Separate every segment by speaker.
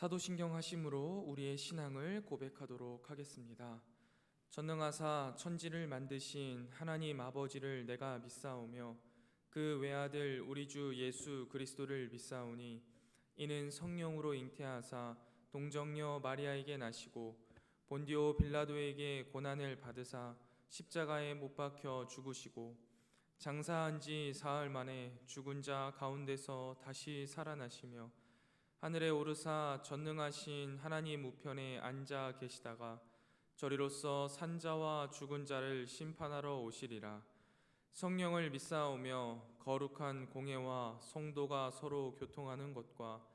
Speaker 1: 사도신경 하심으로 우리의 신앙을 고백하도록 하겠습니다. 전능하사 천지를 만드신 하나님 아버지를 내가 믿사오며 그 외아들 우리 주 예수 그리스도를 믿사오니 이는 성령으로 잉태하사 동정녀 마리아에게 나시고 본디오 빌라도에게 고난을 받으사 십자가에 못 박혀 죽으시고 장사한 지 사흘 만에 죽은 자 가운데서 다시 살아나시며 하늘에 오르사 전능하신 하나님 우편에 앉아 계시다가 저리로서 산자와 죽은 자를 심판하러 오시리라. 성령을 믿사오며 거룩한 공회와 성도가 서로 교통하는 것과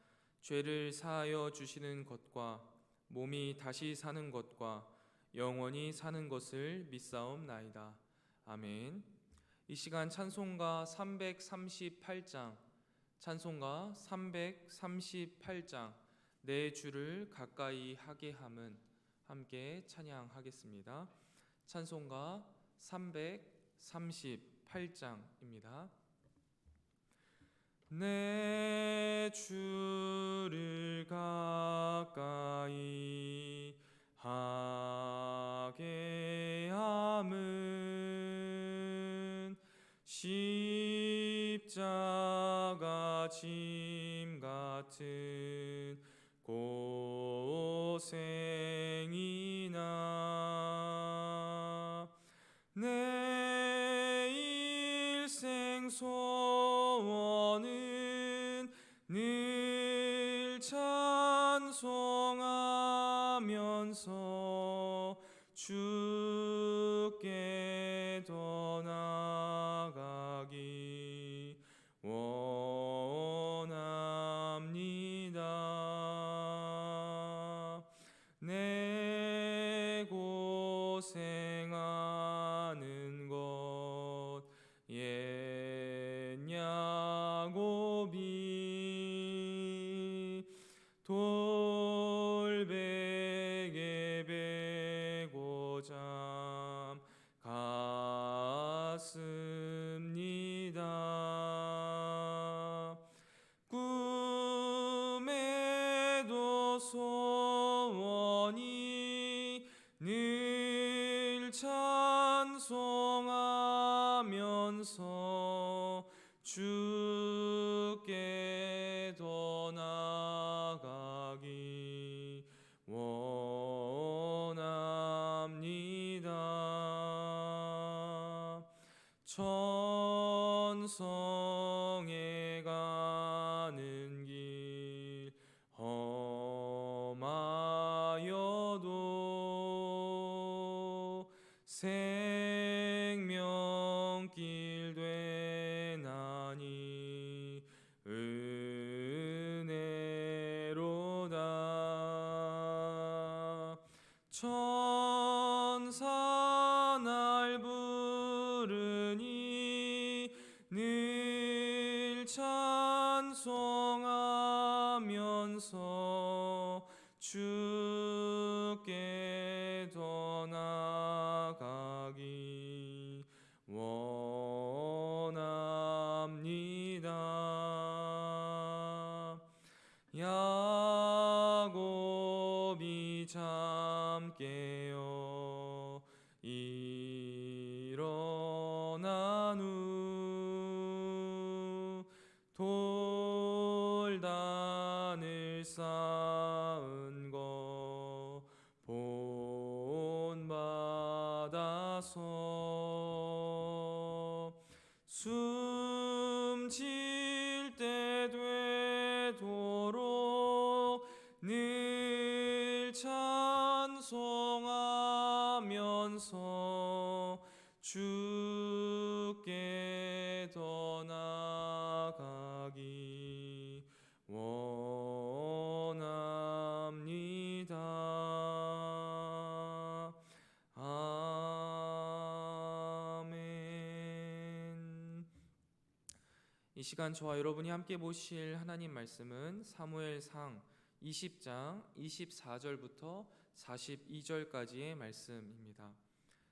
Speaker 1: 죄를 사하여 주시는 것과 몸이 다시 사는 것과 영원히 사는 것을 믿사옵나이다. 아멘. 이 시간 찬송가 338장 찬송가 338장 내 주를 가까이 하게 함은 함께 찬양하겠습니다. 찬송가 338장입니다. 내 주를 가까이 하게 함은 십자가 짐 같은 고생이나 내 일생 소원은 늘 찬송하면서 주께 더 나아가기 원합니다. 내 고생하는 것 옛 야곱이 돌베개 베고 잠 갔습니다. 꿈에도 소원이 늘 찬송하면서 주께 더 나아가기 원합니다. 천성에 가는 길 험하여도 생명길 되나니 은혜로다. 천사 날 부르니 늘 찬송하면서 주께 더 나아가기 원합니다. 야곱이 잠 깨어 일어난 후 돌단을 쌓은 거 본받아서 숨질 때 되도록 늘 찬송하면서 주께 더 나아가기 원합니다. 아멘. 이 시간 저와 여러분이 함께 보실 하나님 말씀은 사무엘상 20장 24절부터 42절까지의 말씀입니다.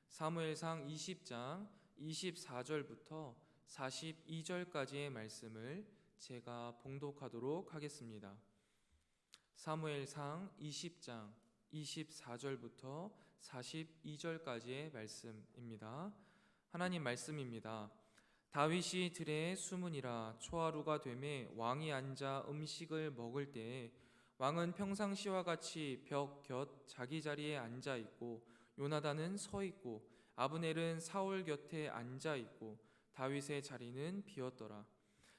Speaker 1: 사무엘상 20장 24절부터 42절까지의 말씀을 제가 봉독하도록 하겠습니다. 사무엘상 20장 24절부터 42절까지의 말씀입니다. 하나님 말씀입니다. 다윗이 들에 숨으니라. 초하루가 되매 왕이 앉아 음식을 먹을 때에 왕은 평상시와 같이 벽 곁 자기 자리에 앉아 있고 요나단은 서 있고 아브넬은 사울 곁에 앉아 있고 다윗의 자리는 비었더라.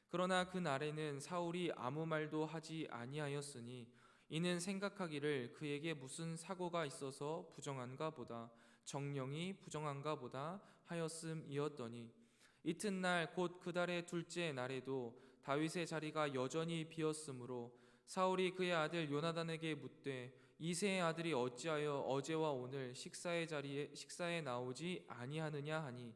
Speaker 1: 그러나 그 날에는 사울이 아무 말도 하지 아니하였으니 이는 생각하기를 그에게 무슨 사고가 있어서 부정한가 보다, 정령이 부정한가 보다 하였음이었더니 이튿날 곧 그 달의 둘째 날에도 다윗의 자리가 여전히 비었으므로 사울이 그의 아들 요나단에게 묻되 이새의 아들이 어찌하여 어제와 오늘 식사에 나오지 아니하느냐 하니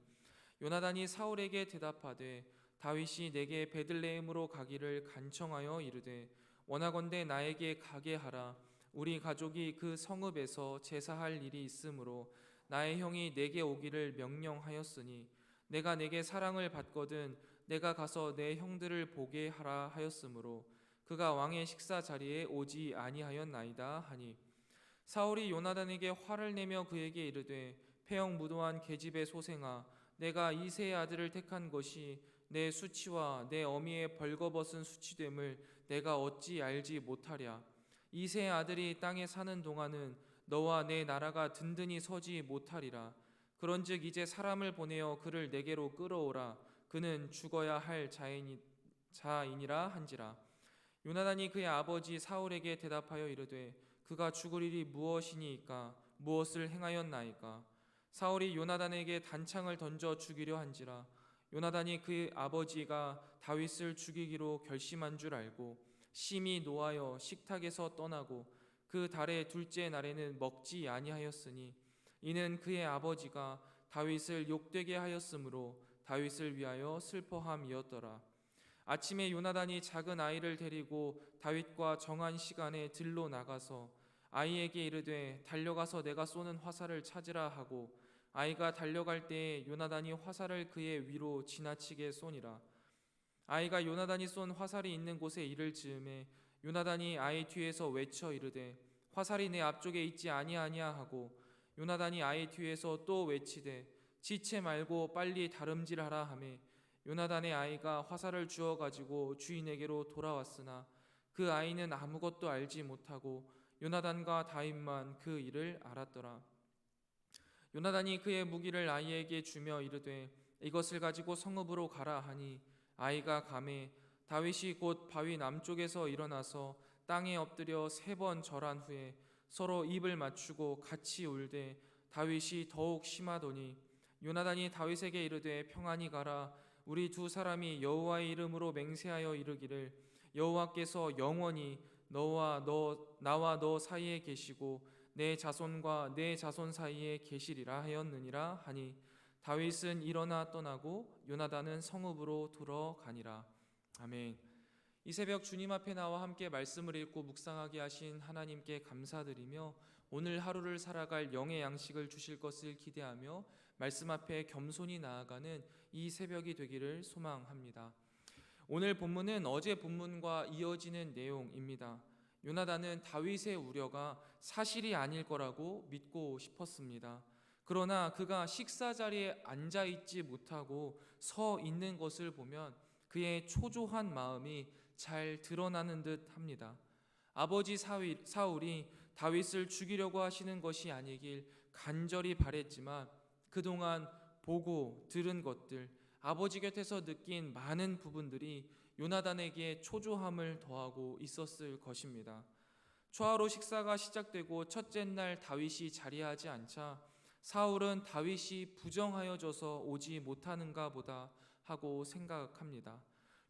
Speaker 1: 요나단이 사울에게 대답하되 다윗이 내게 베들레헴으로 가기를 간청하여 이르되 원하건대 나에게 가게 하라. 우리 가족이 그 성읍에서 제사할 일이 있으므로 나의 형이 내게 오기를 명령하였으니 내가 내게 사랑을 받거든 내가 가서 내 형들을 보게 하라 하였으므로 그가 왕의 식사 자리에 오지 아니하였나이다 하니 사울이 요나단에게 화를 내며 그에게 이르되 패형 무도한 계집의 소생아 내가 이새의 아들을 택한 것이 내 수치와 내 어미의 벌거벗은 수치됨을 내가 어찌 알지 못하랴. 이새의 아들이 땅에 사는 동안은 너와 내 나라가 든든히 서지 못하리라. 그런즉 이제 사람을 보내어 그를 내게로 끌어오라. 그는 죽어야 할 자이니라 한지라. 요나단이 그의 아버지 사울에게 대답하여 이르되 그가 죽을 일이 무엇이니이까 무엇을 행하였나이까. 사울이 요나단에게 단창을 던져 죽이려 한지라. 요나단이 그 아버지가 다윗을 죽이기로 결심한 줄 알고 심히 노하여 식탁에서 떠나고 그 달의 둘째 날에는 먹지 아니하였으니 이는 그의 아버지가 다윗을 욕되게 하였으므로 다윗을 위하여 슬퍼함이었더라. 아침에 요나단이 작은 아이를 데리고 다윗과 정한 시간에 들로 나가서 아이에게 이르되 달려가서 내가 쏘는 화살을 찾으라 하고 아이가 달려갈 때에 요나단이 화살을 그의 위로 지나치게 쏘니라. 아이가 요나단이 쏜 화살이 있는 곳에 이를 즈음에 요나단이 아이 뒤에서 외쳐 이르되 화살이 내 앞쪽에 있지 아니하냐 하고 요나단이 아이 뒤에서 또 외치되 지체 말고 빨리 다름질하라 하매 요나단의 아이가 화살을 주워 가지고 주인에게로 돌아왔으나 그 아이는 아무것도 알지 못하고 요나단과 다윗만 그 일을 알았더라. 요나단이 그의 무기를 아이에게 주며 이르되 이것을 가지고 성읍으로 가라 하니 아이가 가매 다윗이 곧 바위 남쪽에서 일어나서 땅에 엎드려 3번 절한 후에 서로 입을 맞추고 같이 울되 다윗이 더욱 심하더니 요나단이 다윗에게 이르되 평안히 가라. 우리 두 사람이 여호와의 이름으로 맹세하여 이르기를 여호와께서 영원히 나와 너 사이에 계시고 내 자손과 내 자손 사이에 계시리라 하였느니라 하니 다윗은 일어나 떠나고 요나단은 성읍으로 들어가니라. 아멘. 이 새벽 주님 앞에 나와 함께 말씀을 읽고 묵상하게 하신 하나님께 감사드리며 오늘 하루를 살아갈 영의 양식을 주실 것을 기대하며 말씀 앞에 겸손히 나아가는 이 새벽이 되기를 소망합니다. 오늘 본문은 어제 본문과 이어지는 내용입니다. 요나단은 다윗의 우려가 사실이 아닐 거라고 믿고 싶었습니다. 그러나 그가 식사 자리에 앉아 있지 못하고 서 있는 것을 보면 그의 초조한 마음이 잘 드러나는 듯 합니다. 아버지 사울이 다윗을 죽이려고 하시는 것이 아니길 간절히 바랬지만 그동안 보고 들은 것들, 아버지 곁에서 느낀 많은 부분들이 요나단에게 초조함을 더하고 있었을 것입니다. 초하루 식사가 시작되고 첫째 날 다윗이 자리하지 않자 사울은 다윗이 부정하여져서 오지 못하는가 보다 하고 생각합니다.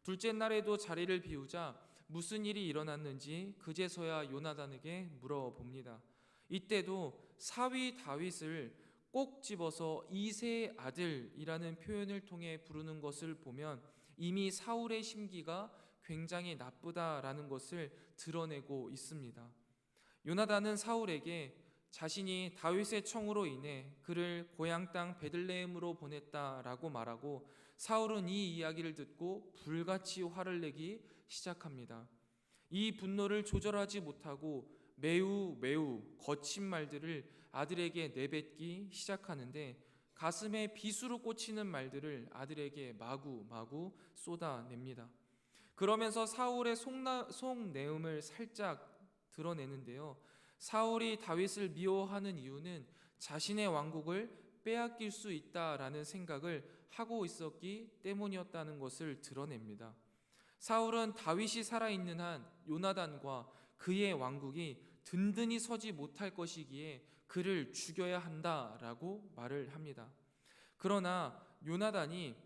Speaker 1: 둘째 날에도 자리를 비우자 무슨 일이 일어났는지 그제서야 요나단에게 물어봅니다. 이때도 사위 다윗을 꼭 집어서 이새의 아들이라는 표현을 통해 부르는 것을 보면 이미 사울의 심기가 굉장히 나쁘다라는 것을 드러내고 있습니다. 요나단은 사울에게 자신이 다윗의 청으로 인해 그를 고향 땅 베들레헴으로 보냈다라고 말하고 사울은 이 이야기를 듣고 불같이 화를 내기 시작합니다. 이 분노를 조절하지 못하고 매우 거친 말들을 아들에게 내뱉기 시작하는데, 가슴에 비수로 꽂히는 말들을 아들에게 마구 쏟아냅니다. 그러면서 사울의 속내음을 살짝 드러내는데요. 사울이 다윗을 미워하는 이유는 자신의 왕국을 빼앗길 수 있다라는 생각을 하고 있었기 때문이었다는 것을 드러냅니다. 사울은 다윗이 살아있는 한 요나단과 그의 왕국이 든든히 서지 못할 것이기에 그를 죽여야 한다라고 말을 합니다. 그러나 요나단이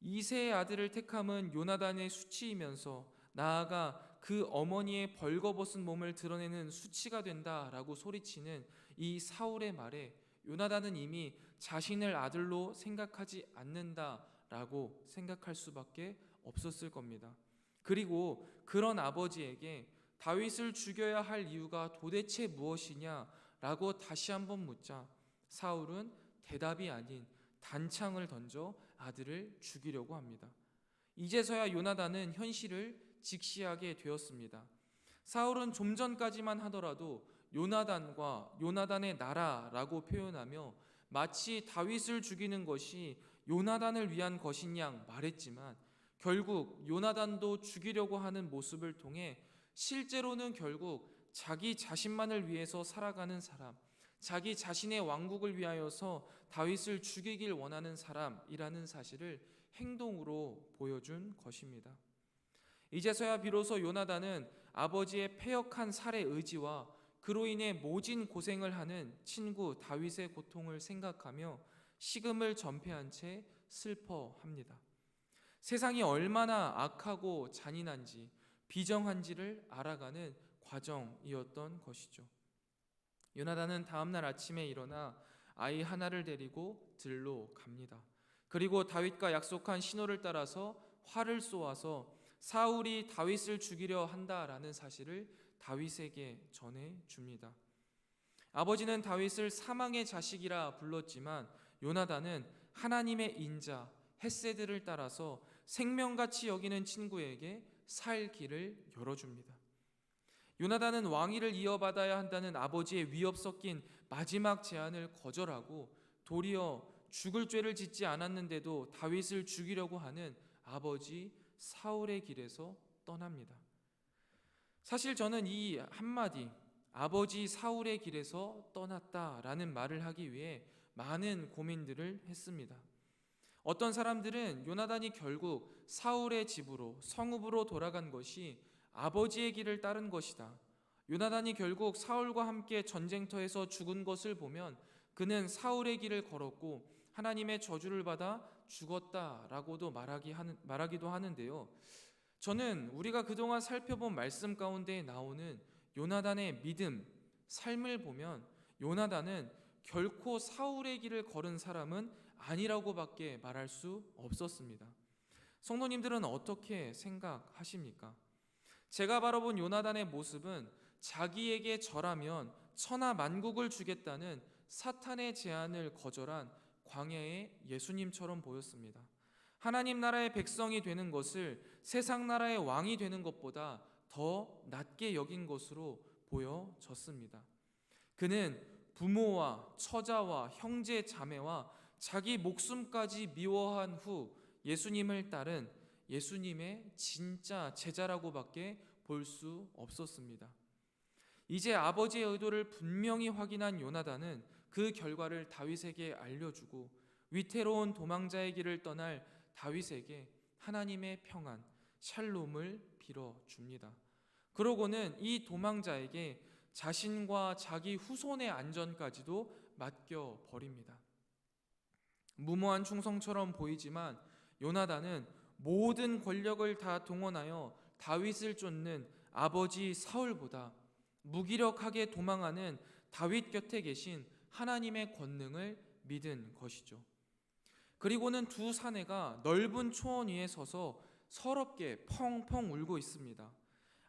Speaker 1: 이세의 아들을 택함은 요나단의 수치이면서 나아가 그 어머니의 벌거벗은 몸을 드러내는 수치가 된다라고 소리치는 이 사울의 말에 요나단은 이미 자신을 아들로 생각하지 않는다라고 생각할 수밖에 없었을 겁니다. 그리고 그런 아버지에게 다윗을 죽여야 할 이유가 도대체 무엇이냐라고 다시 한번 묻자 사울은 대답이 아닌 단창을 던져 아들을 죽이려고 합니다. 이제서야 요나단은 현실을 직시하게 되었습니다. 사울은 좀 전까지만 하더라도 요나단과 요나단의 나라라고 표현하며 마치 다윗을 죽이는 것이 요나단을 위한 것인 양 말했지만, 결국 요나단도 죽이려고 하는 모습을 통해 실제로는 결국 자기 자신만을 위해서 살아가는 사람, 자기 자신의 왕국을 위하여서 다윗을 죽이길 원하는 사람이라는 사실을 행동으로 보여준 것입니다. 이제서야 비로소 요나단은 아버지의 패역한 살해 의지와 그로 인해 모진 고생을 하는 친구 다윗의 고통을 생각하며 식음을 전폐한 채 슬퍼합니다. 세상이 얼마나 악하고 잔인한지, 비정한지를 알아가는 과정이었던 것이죠. 요나단은 다음날 아침에 일어나 아이 하나를 데리고 들로 갑니다. 그리고 다윗과 약속한 신호를 따라서 활을 쏘아서 사울이 다윗을 죽이려 한다라는 사실을 다윗에게 전해줍니다. 아버지는 다윗을 사망의 자식이라 불렀지만 요나단은 하나님의 인자 헤세드를 따라서 생명같이 여기는 친구에게 살 길을 열어줍니다. 요나단은 왕위를 이어받아야 한다는 아버지의 위협 섞인 마지막 제안을 거절하고 도리어 죽을 죄를 짓지 않았는데도 다윗을 죽이려고 하는 아버지 사울의 길에서 떠납니다. 사실 저는 이 한마디, 아버지 사울의 길에서 떠났다라는 말을 하기 위해 많은 고민들을 했습니다. 어떤 사람들은 요나단이 결국 사울의 집으로, 성읍으로 돌아간 것이 아버지의 길을 따른 것이다, 요나단이 결국 사울과 함께 전쟁터에서 죽은 것을 보면 그는 사울의 길을 걸었고 하나님의 저주를 받아 죽었다라고도 말하기도 하는데요. 저는 우리가 그동안 살펴본 말씀 가운데 나오는 요나단의 믿음, 삶을 보면 요나단은 결코 사울의 길을 걸은 사람은 아니라고밖에 말할 수 없었습니다. 성도님들은 어떻게 생각하십니까? 제가 바라본 요나단의 모습은 자기에게 절하면 천하 만국을 주겠다는 사탄의 제안을 거절한 광야의 예수님처럼 보였습니다. 하나님 나라의 백성이 되는 것을 세상 나라의 왕이 되는 것보다 더 낮게 여긴 것으로 보여졌습니다. 그는 부모와 처자와 형제 자매와 자기 목숨까지 미워한 후 예수님을 따른 예수님의 진짜 제자라고밖에 볼 수 없었습니다. 이제 아버지의 의도를 분명히 확인한 요나단은 그 결과를 다윗에게 알려주고 위태로운 도망자의 길을 떠날 다윗에게 하나님의 평안, 샬롬을 빌어줍니다. 그러고는 이 도망자에게 자신과 자기 후손의 안전까지도 맡겨버립니다. 무모한 충성처럼 보이지만 요나단은 모든 권력을 다 동원하여 다윗을 쫓는 아버지 사울보다 무기력하게 도망하는 다윗 곁에 계신 하나님의 권능을 믿은 것이죠. 그리고는 두 사내가 넓은 초원 위에 서서 서럽게 펑펑 울고 있습니다.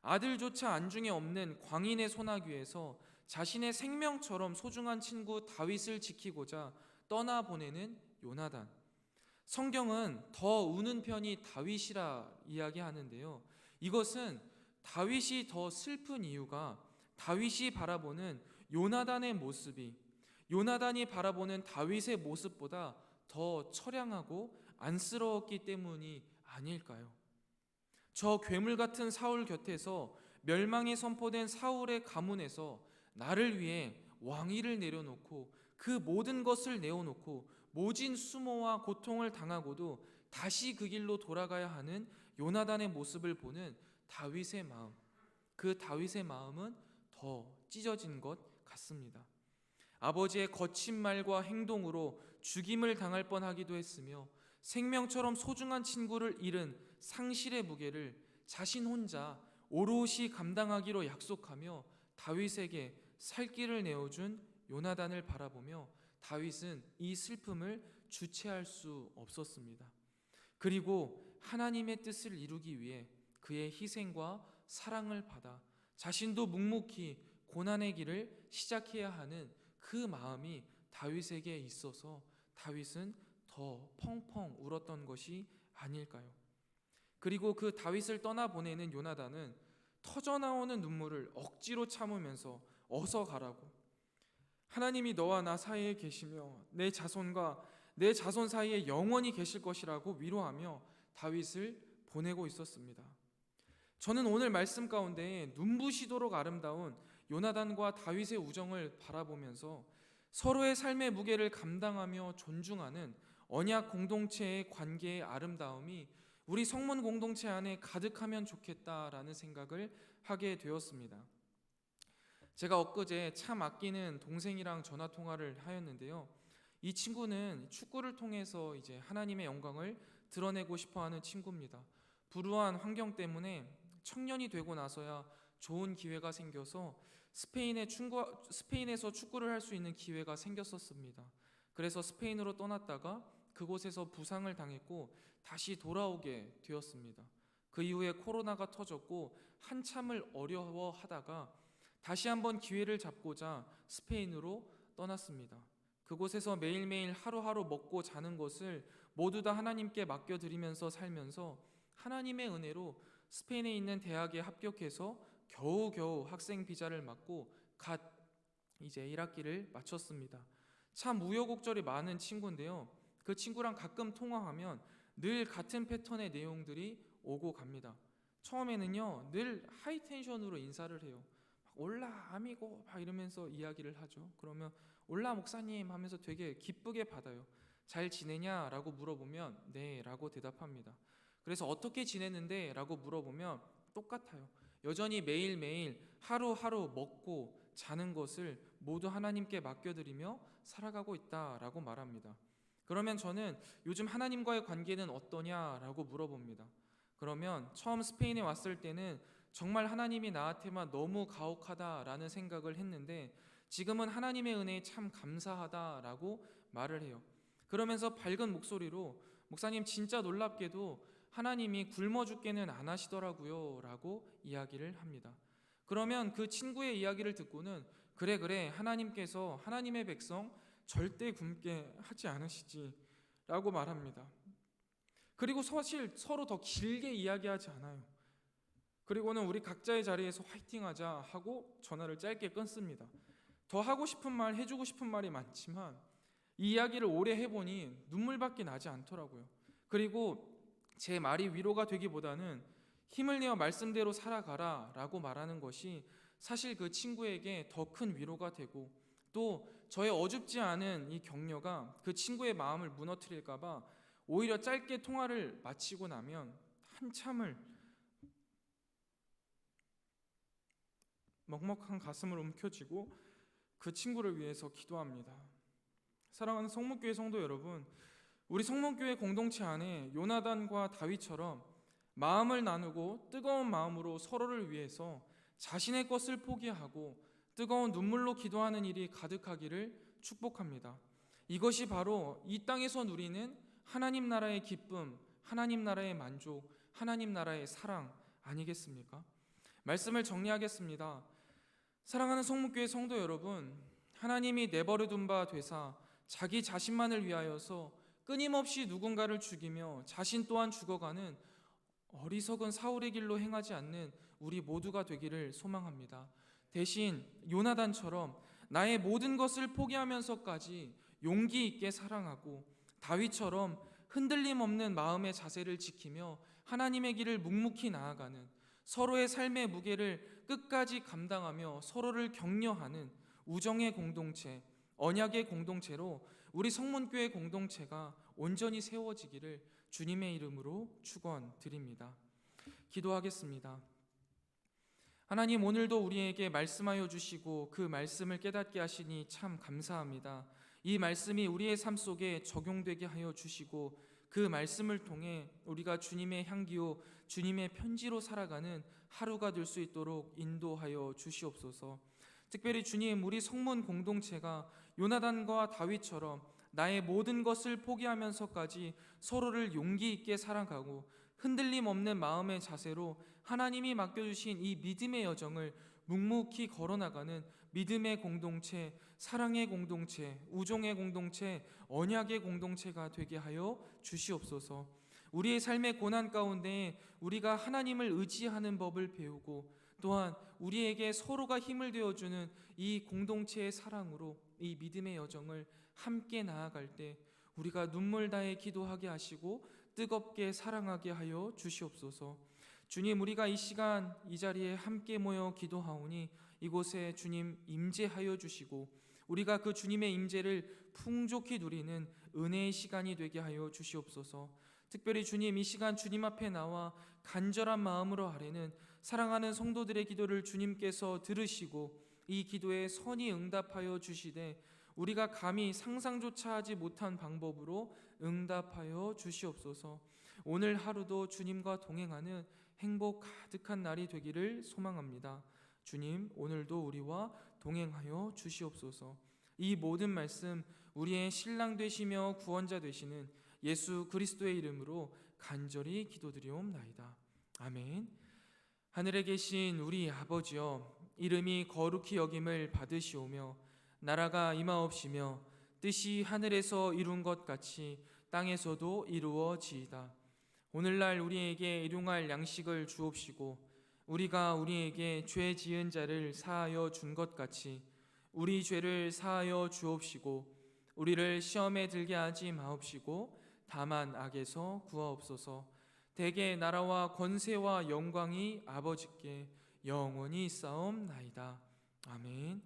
Speaker 1: 아들조차 안중에 없는 광인의 소나귀에서 자신의 생명처럼 소중한 친구 다윗을 지키고자 떠나보내는 요나단. 성경은 더 우는 편이 다윗이라 이야기하는데요. 이것은 다윗이 더 슬픈 이유가 다윗이 바라보는 요나단의 모습이 요나단이 바라보는 다윗의 모습보다 더 처량하고 안쓰러웠기 때문이 아닐까요? 저 괴물 같은 사울 곁에서 멸망이 선포된 사울의 가문에서 나를 위해 왕위를 내려놓고 그 모든 것을 내어놓고 모진 수모와 고통을 당하고도 다시 그 길로 돌아가야 하는 요나단의 모습을 보는 다윗의 마음, 그 다윗의 마음은 더 찢어진 것 같습니다. 아버지의 거친 말과 행동으로 죽임을 당할 뻔하기도 했으며 생명처럼 소중한 친구를 잃은 상실의 무게를 자신 혼자 오롯이 감당하기로 약속하며 다윗에게 살 길을 내어준 요나단을 바라보며 다윗은 이 슬픔을 주체할 수 없었습니다. 그리고 하나님의 뜻을 이루기 위해 그의 희생과 사랑을 받아 자신도 묵묵히 고난의 길을 시작해야 하는 그 마음이 다윗에게 있어서 다윗은 더 펑펑 울었던 것이 아닐까요? 그리고 그 다윗을 떠나보내는 요나단은 터져나오는 눈물을 억지로 참으면서 어서 가라고, 하나님이 너와 나 사이에 계시며 내 자손과 내 자손 사이에 영원히 계실 것이라고 위로하며 다윗을 보내고 있었습니다. 저는 오늘 말씀 가운데 눈부시도록 아름다운 요나단과 다윗의 우정을 바라보면서 서로의 삶의 무게를 감당하며 존중하는 언약 공동체의 관계의 아름다움이 우리 성문 공동체 안에 가득하면 좋겠다라는 생각을 하게 되었습니다. 제가 엊그제 참 아끼는 동생이랑 전화 통화를 하였는데요. 이 친구는 축구를 통해서 이제 하나님의 영광을 드러내고 싶어하는 친구입니다. 불우한 환경 때문에 청년이 되고 나서야 좋은 기회가 생겨서 스페인에서 축구를 할 수 있는 기회가 생겼었습니다. 그래서 스페인으로 떠났다가 그곳에서 부상을 당했고 다시 돌아오게 되었습니다. 그 이후에 코로나가 터졌고 한참을 어려워하다가 다시 한번 기회를 잡고자 스페인으로 떠났습니다. 그곳에서 매일매일 하루하루 먹고 자는 것을 모두 다 하나님께 맡겨드리면서 살면서 하나님의 은혜로 스페인에 있는 대학에 합격해서 겨우겨우 학생 비자를 맞고 갓 이제 1학기를 마쳤습니다. 참 우여곡절이 많은 친구인데요. 그 친구랑 가끔 통화하면 늘 같은 패턴의 내용들이 오고 갑니다. 처음에는요, 늘 하이텐션으로 인사를 해요. 올라 아미고 막 이러면서 이야기를 하죠. 그러면 올라 목사님 하면서 되게 기쁘게 받아요. 잘 지내냐라고 물어보면 네 라고 대답합니다. 그래서 어떻게 지내는데 라고 물어보면 똑같아요. 여전히 매일매일 하루하루 먹고 자는 것을 모두 하나님께 맡겨드리며 살아가고 있다라고 말합니다. 그러면 저는 요즘 하나님과의 관계는 어떠냐라고 물어봅니다. 그러면 처음 스페인에 왔을 때는 정말 하나님이 나한테만 너무 가혹하다라는 생각을 했는데 지금은 하나님의 은혜에 참 감사하다라고 말을 해요. 그러면서 밝은 목소리로 목사님 진짜 놀랍게도 하나님이 굶어 죽게는 안 하시더라고요 라고 이야기를 합니다. 그러면 그 친구의 이야기를 듣고는 그래 하나님께서 하나님의 백성 절대 굶게 하지 않으시지 라고 말합니다. 그리고 사실 서로 더 길게 이야기하지 않아요. 그리고는 우리 각자의 자리에서 화이팅하자 하고 전화를 짧게 끊습니다. 더 하고 싶은 말, 해주고 싶은 말이 많지만 이 이야기를 오래 해보니 눈물밖에 나지 않더라고요. 그리고 제 말이 위로가 되기보다는 힘을 내어 말씀대로 살아가라 라고 말하는 것이 사실 그 친구에게 더 큰 위로가 되고 또 저의 어줍지 않은 이 격려가 그 친구의 마음을 무너뜨릴까봐 오히려 짧게 통화를 마치고 나면 한참을 먹먹한 가슴을 움켜쥐고 그 친구를 위해서 기도합니다. 사랑하는 성문교회 성도 여러분, 우리 성문교회 공동체 안에 요나단과 다윗처럼 마음을 나누고 뜨거운 마음으로 서로를 위해서 자신의 것을 포기하고 뜨거운 눈물로 기도하는 일이 가득하기를 축복합니다. 이것이 바로 이 땅에서 누리는 하나님 나라의 기쁨, 하나님 나라의 만족, 하나님 나라의 사랑 아니겠습니까? 말씀을 정리하겠습니다. 사랑하는 성문교회 성도 여러분, 하나님이 내버려둔 바 되사 자기 자신만을 위하여서 끊임없이 누군가를 죽이며 자신 또한 죽어가는 어리석은 사울의 길로 행하지 않는 우리 모두가 되기를 소망합니다. 대신 요나단처럼 나의 모든 것을 포기하면서까지 용기 있게 사랑하고 다윗처럼 흔들림 없는 마음의 자세를 지키며 하나님의 길을 묵묵히 나아가는, 서로의 삶의 무게를 끝까지 감당하며 서로를 격려하는 우정의 공동체, 언약의 공동체로 우리 성문교회 공동체가 온전히 세워지기를 주님의 이름으로 축원드립니다. 기도하겠습니다. 하나님, 오늘도 우리에게 말씀하여 주시고 그 말씀을 깨닫게 하시니 참 감사합니다. 이 말씀이 우리의 삶 속에 적용되게 하여 주시고 그 말씀을 통해 우리가 주님의 향기요 주님의 편지로 살아가는 하루가 될 수 있도록 인도하여 주시옵소서. 특별히 주님, 우리 성문 공동체가 요나단과 다윗처럼 나의 모든 것을 포기하면서까지 서로를 용기 있게 살아가고 흔들림 없는 마음의 자세로 하나님이 맡겨주신 이 믿음의 여정을 묵묵히 걸어나가는 믿음의 공동체, 사랑의 공동체, 우정의 공동체, 언약의 공동체가 되게 하여 주시옵소서. 우리의 삶의 고난 가운데 우리가 하나님을 의지하는 법을 배우고 또한 우리에게 서로가 힘을 되어주는 이 공동체의 사랑으로 이 믿음의 여정을 함께 나아갈 때 우리가 눈물 다해 기도하게 하시고 뜨겁게 사랑하게 하여 주시옵소서. 주님, 우리가 이 시간 이 자리에 함께 모여 기도하오니 이곳에 주님 임재하여 주시고 우리가 그 주님의 임재를 풍족히 누리는 은혜의 시간이 되게 하여 주시옵소서. 특별히 주님, 이 시간 주님 앞에 나와 간절한 마음으로 아뢰는 사랑하는 성도들의 기도를 주님께서 들으시고 이 기도에 선히 응답하여 주시되 우리가 감히 상상조차 하지 못한 방법으로 응답하여 주시옵소서. 오늘 하루도 주님과 동행하는 행복 가득한 날이 되기를 소망합니다. 주님, 오늘도 우리와 동행하여 주시옵소서. 이 모든 말씀 우리의 신랑 되시며 구원자 되시는 예수 그리스도의 이름으로 간절히 기도드리옵나이다. 아멘. 하늘에 계신 우리 아버지여, 이름이 거룩히 여김을 받으시오며 나라가 임하옵시며 뜻이 하늘에서 이룬 것 같이 땅에서도 이루어지이다. 오늘날 우리에게 일용할 양식을 주옵시고 우리가 우리에게 죄 지은 자를 사하여 준 것 같이 우리 죄를 사하여 주옵시고 우리를 시험에 들게 하지 마옵시고 다만 악에서 구하옵소서. 대개 나라와 권세와 영광이 아버지께 영원히 있사옵나이다. 아멘.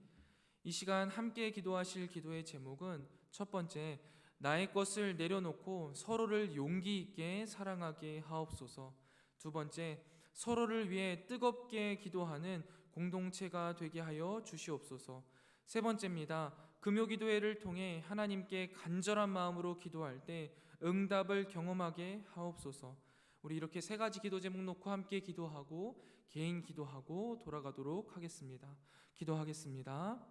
Speaker 1: 이 시간 함께 기도하실 기도의 제목은 첫 번째, 나의 것을 내려놓고 서로를 용기 있게 사랑하게 하옵소서. 두 번째, 서로를 위해 뜨겁게 기도하는 공동체가 되게 하여 주시옵소서. 세 번째입니다. 금요기도회를 통해 하나님께 간절한 마음으로 기도할 때 응답을 경험하게 하옵소서. 우리 이렇게 세 가지 기도 제목 놓고 함께 기도하고 개인 기도하고 돌아가도록 하겠습니다. 기도하겠습니다.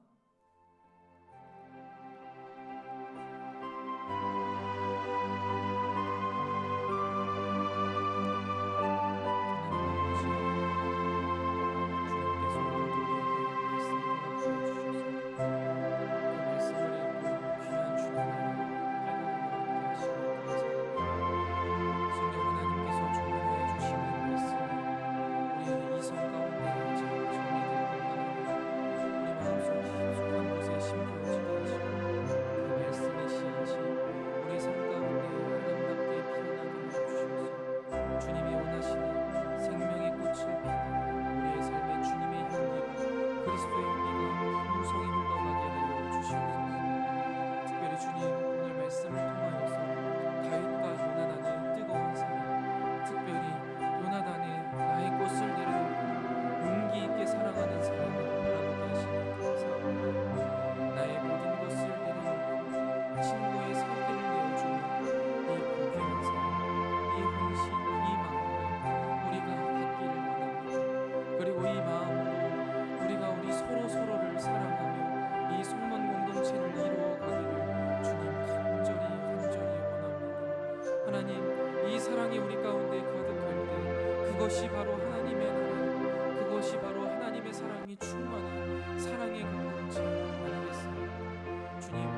Speaker 1: 그것이 바로 하나님의 나라, 그것이 바로 하나님의 사랑이 충만한 사랑의 공동체 아니겠습니까? 주님,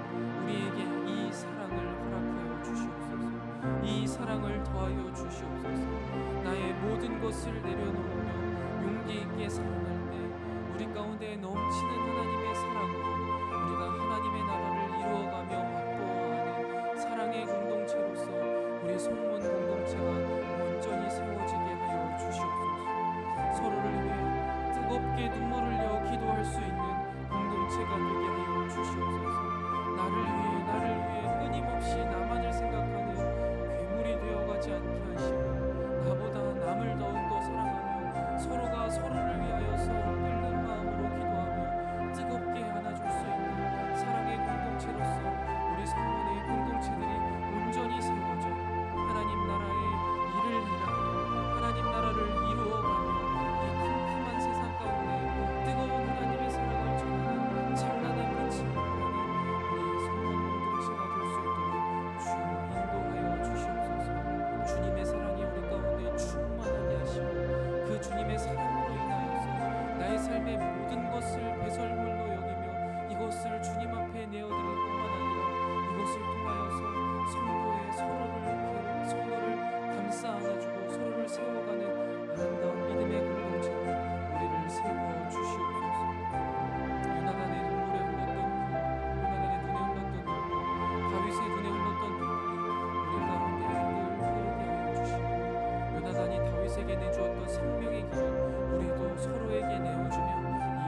Speaker 1: 우리에게 이 사랑을 허락하여 주시옵소서. 이 사랑을 더하여 주시옵소서. 나의 모든 것을 내려놓으며 용기 있게 살아갈 때 우리 가운데 넘치는 하나님의 사랑으로 우리가 하나님의 나라를 이루어가며 확보하는 사랑의 공동체로서 우리 성문 공동체가 온전히 세워지게 하여 주시옵소서. 서로를 위해 뜨겁게 눈물을 흘려 기도할 수 있는 공동체가 되게 하여 주시옵소서. 나를 위해 끊임없이 나만을 생각하는 괴물이 되어가지 않게 하시고 나보다 남을 더욱더 사랑하며 서로가 서로를 위하여서 끓는 마음으로 기도하며 뜨겁게 안아줄 수 있는 사랑의 공동체로서 우리 성문의 공동체들이 온전히 세워져 하나님 나라의 일을 일하며 하나님 나라를 이루어가며 이 캄캄한 세상 가운데 뜨거운 하나님의 사랑을 전하는 찬란한 빛을 발하는 우리 성문 공동체가 될 수 있도록 주여 인도하여 주시옵소서. 주님의 사랑이 우리 가운데 충만하게 하시고 그 주님의 사랑으로 인하여서 나의 삶의 모든 것을 배설물로 여기며 이것을 주님 앞에 내어드릴 뿐만 아니라 이것을 통하여서 성도의 서로를 감싸 안아주고 서로를 세워가는 아름다운 믿음의 공동체로 우리를 세워 주시옵소서. 요나단의 눈물에 흘렀던 요나단의 눈에 흘렀던 눈물, 다윗의 눈에 흘렀던 눈물이 우리 가운데 늘 흐르게 하여 주시고 요나단이 다윗에게 내주었던 생명의 길을 우리도 서로에게 내어주며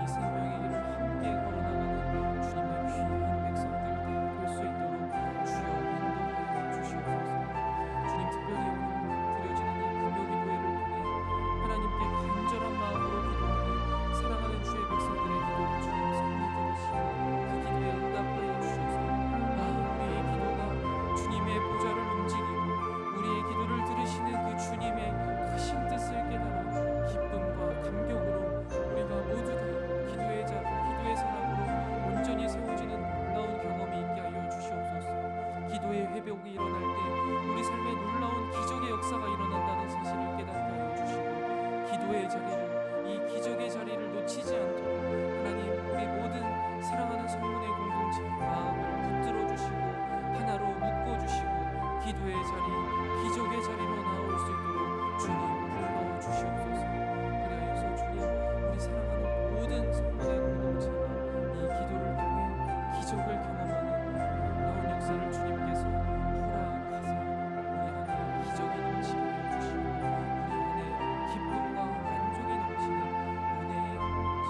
Speaker 1: 이 생명의 길을 함께 걸어나가는 주님의 귀한 백성들 될 수 있도록 주여 인도하여 주시옵소서. 주님 특별히 오늘 드려지는 이 금요기도회를 통해 하나님께 간절한 마음으로 기도하는 사랑하는 주의 백성들의 기도를 주님 성리 들으시고 그 기도에 응답하여 주셔서 우리의 기도가 주님의 보좌를 움직이고 우리의 기도를 들으시는 그 주님의 크신 뜻을 깨달아 기쁨과 감격으로 우리가 모두 다 기도의 사랑으로 온전히 세워지는 놀라운 경험이 있게 하여 주시옵소서. 기도의 회복이 일어날 때 우리 삶에 놀라운 기적의 역사가 일어난다는 사실을 깨닫게 하여 주시고 기도의 자리를 이 기적의 자리를 놓치지 않도록 하나님 우리 모든 사랑하는 성문의 공동체 마음을 붙들어 주시고 하나로 묶어 주시고 기도의 자리 기적의 자리로 나올 수 있도록 주님 불러 주시옵소서. 그리하여서 주님 우리 사랑하는 모든 성문의 공동체가 이 기도를 통해 기적을 경험하는 놀라운 역사를 주님께서 허락하사 우리 안에 기적이 넘치게 해주시고 우리 안에 기쁨과 만족이 넘치는 은혜의 공동체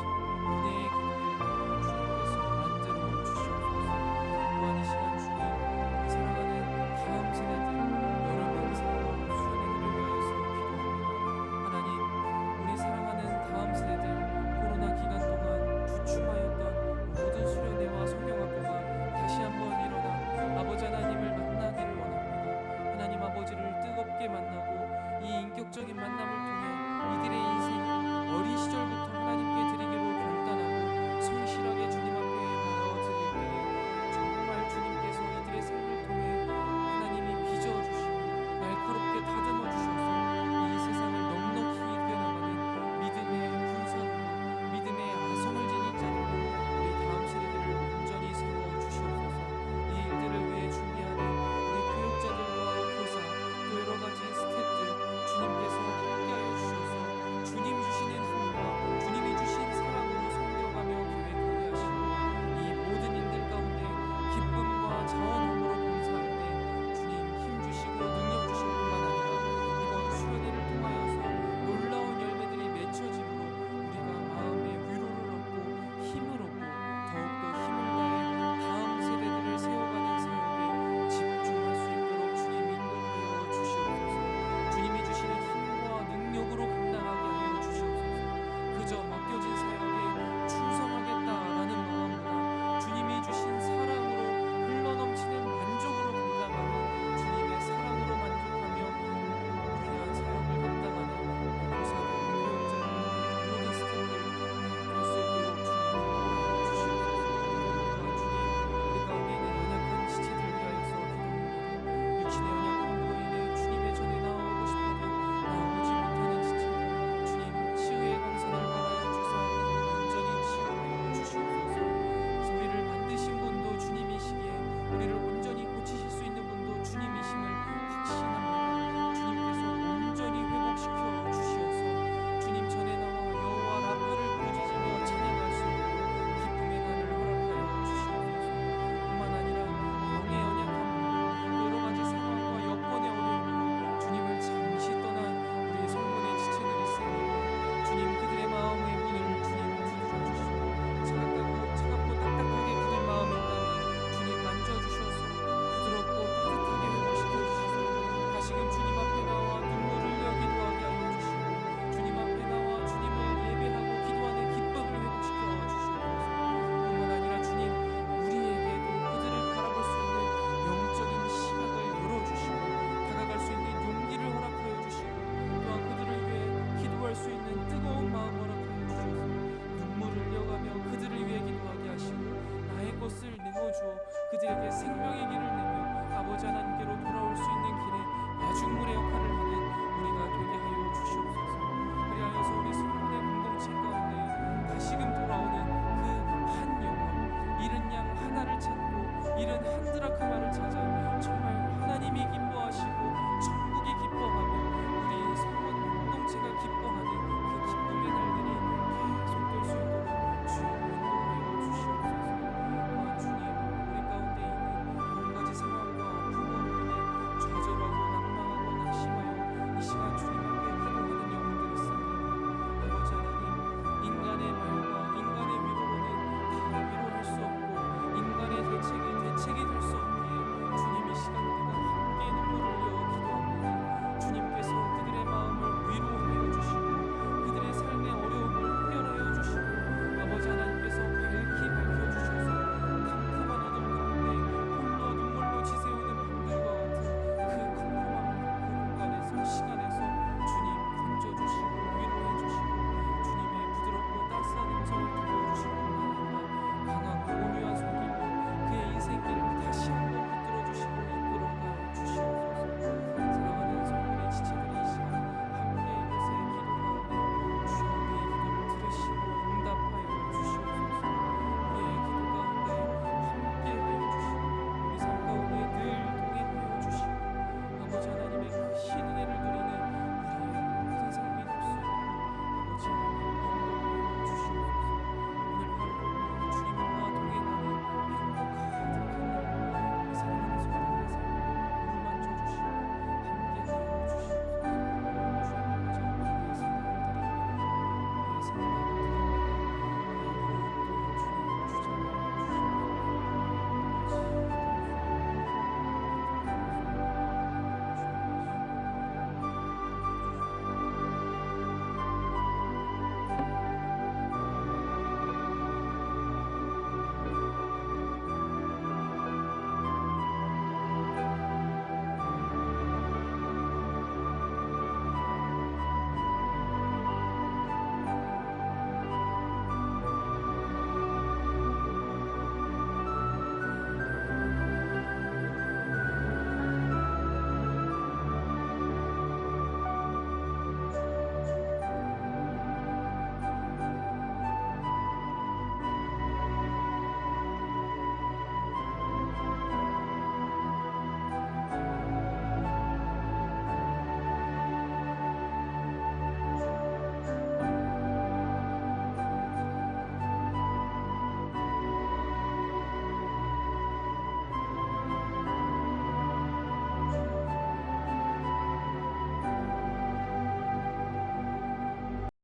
Speaker 1: 충분해요.